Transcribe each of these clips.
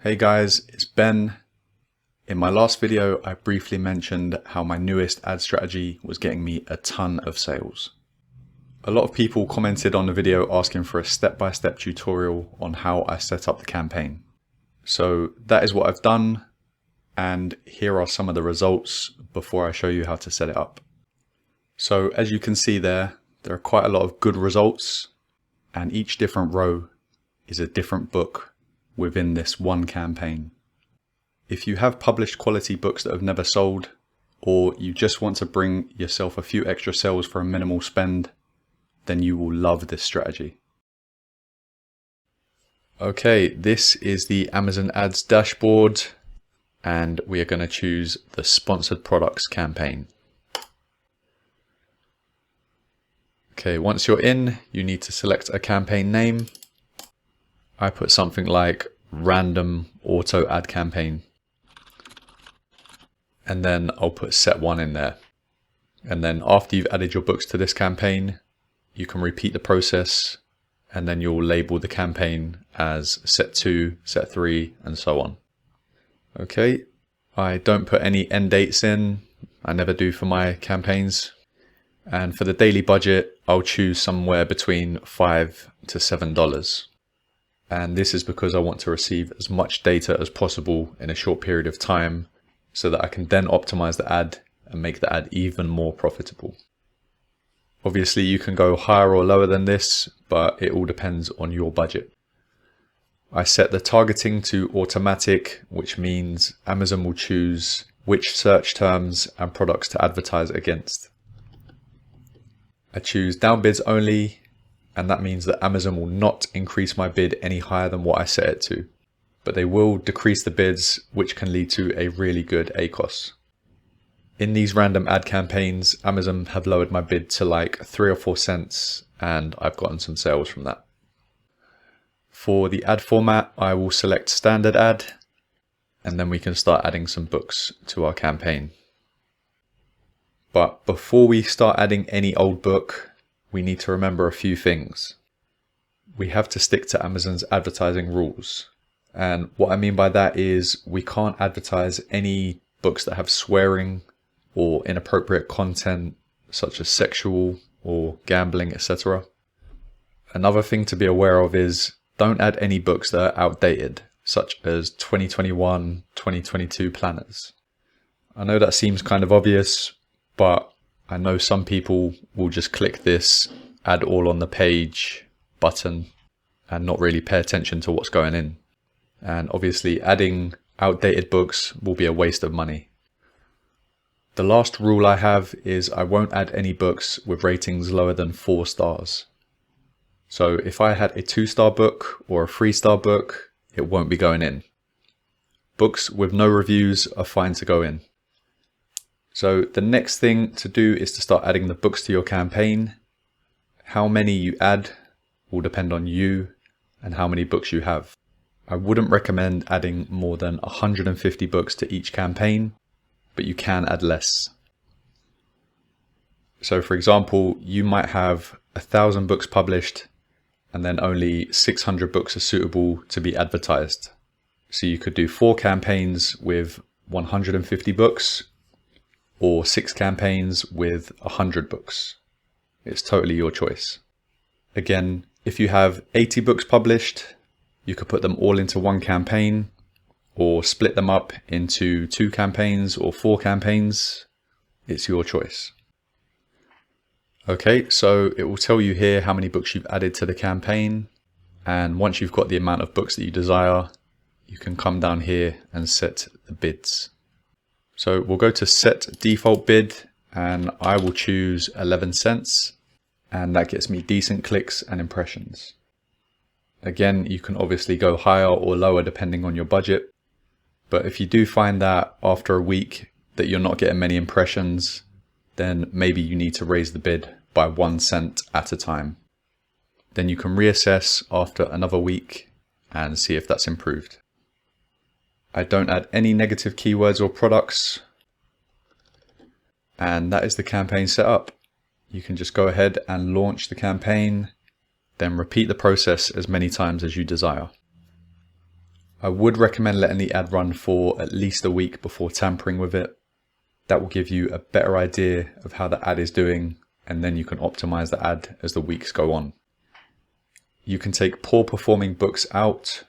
Hey guys, it's Ben. In my last video, I briefly mentioned how my newest ad strategy was getting me a ton of sales. A lot of people commented on the video asking for a step-by-step tutorial on how I set up the campaign. So that is what I've done, and here are some of the results before I show you how to set it up. So as you can see there are quite a lot of good results, and each different row is a different book within this one campaign. If you have published quality books that have never sold, or you just want to bring yourself a few extra sales for a minimal spend, then you will love this strategy. Okay, this is the Amazon Ads dashboard, and we are going to choose the sponsored products campaign. Okay, once you're in, you need to select a campaign name. I put something like random auto ad campaign. And then I'll put set 1 in there. And then after you've added your books to this campaign, you can repeat the process, and then you'll label the campaign as set 2, set 3, and so on. Okay, I don't put any end dates in. I never do for my campaigns. And for the daily budget, I'll choose somewhere between $5 to $7. And this is because I want to receive as much data as possible in a short period of time, so that I can then optimize the ad and make the ad even more profitable. Obviously, you can go higher or lower than this, but it all depends on your budget. I set the targeting to automatic, which means Amazon will choose which search terms and products to advertise against. I choose downbids only, and that means that Amazon will not increase my bid any higher than what I set it to, but they will decrease the bids, which can lead to a really good ACOS. In these random ad campaigns, Amazon have lowered my bid to like 3 or 4 cents, and I've gotten some sales from that. For the ad format, I will select standard ad, and then we can start adding some books to our campaign. But before we start adding any old book, we need to remember a few things. We have to stick to Amazon's advertising rules. And what I mean by that is we can't advertise any books that have swearing or inappropriate content, such as sexual or gambling, etc. Another thing to be aware of is don't add any books that are outdated, such as 2021, 2022 planners. I know that seems kind of obvious, but I know some people will just click this add all on the page button and not really pay attention to what's going in. And obviously adding outdated books will be a waste of money. The last rule I have is I won't add any books with ratings lower than 4 stars. So if I had a 2-star book or a 3-star book, it won't be going in. Books with no reviews are fine to go in. So the next thing to do is to start adding the books to your campaign. How many you add will depend on you and how many books you have. I wouldn't recommend adding more than 150 books to each campaign, but you can add less. So for example, you might have 1,000 books published and then only 600 books are suitable to be advertised. So you could do 4 campaigns with 150 books, or 6 campaigns with 100 books. It's totally your choice. Again, if you have 80 books published, you could put them all into one campaign, or split them up into 2 campaigns or 4 campaigns. It's your choice. Okay, so it will tell you here how many books you've added to the campaign. And once you've got the amount of books that you desire, you can come down here and set the bids. So we'll go to set default bid, and I will choose 11 cents, and that gets me decent clicks and impressions. Again, you can obviously go higher or lower depending on your budget, but if you do find that after a week that you're not getting many impressions, then maybe you need to raise the bid by 1 cent at a time. Then you can reassess after another week and see if that's improved. I don't add any negative keywords or products. And that is the campaign set up. You can just go ahead and launch the campaign, then repeat the process as many times as you desire. I would recommend letting the ad run for at least a week before tampering with it. That will give you a better idea of how the ad is doing, and then you can optimize the ad as the weeks go on. You can take poor performing books out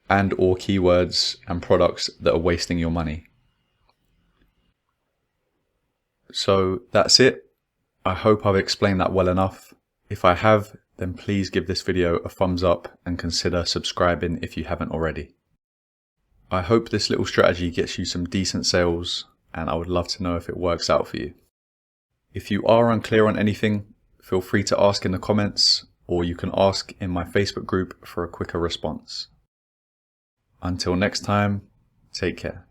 and/or keywords and products that are wasting your money. So that's it. I hope I've explained that well enough. If I have, then please give this video a thumbs up and consider subscribing if you haven't already. I hope this little strategy gets you some decent sales, and I would love to know if it works out for you. If you are unclear on anything, feel free to ask in the comments, or you can ask in my Facebook group for a quicker response. Until next time, take care.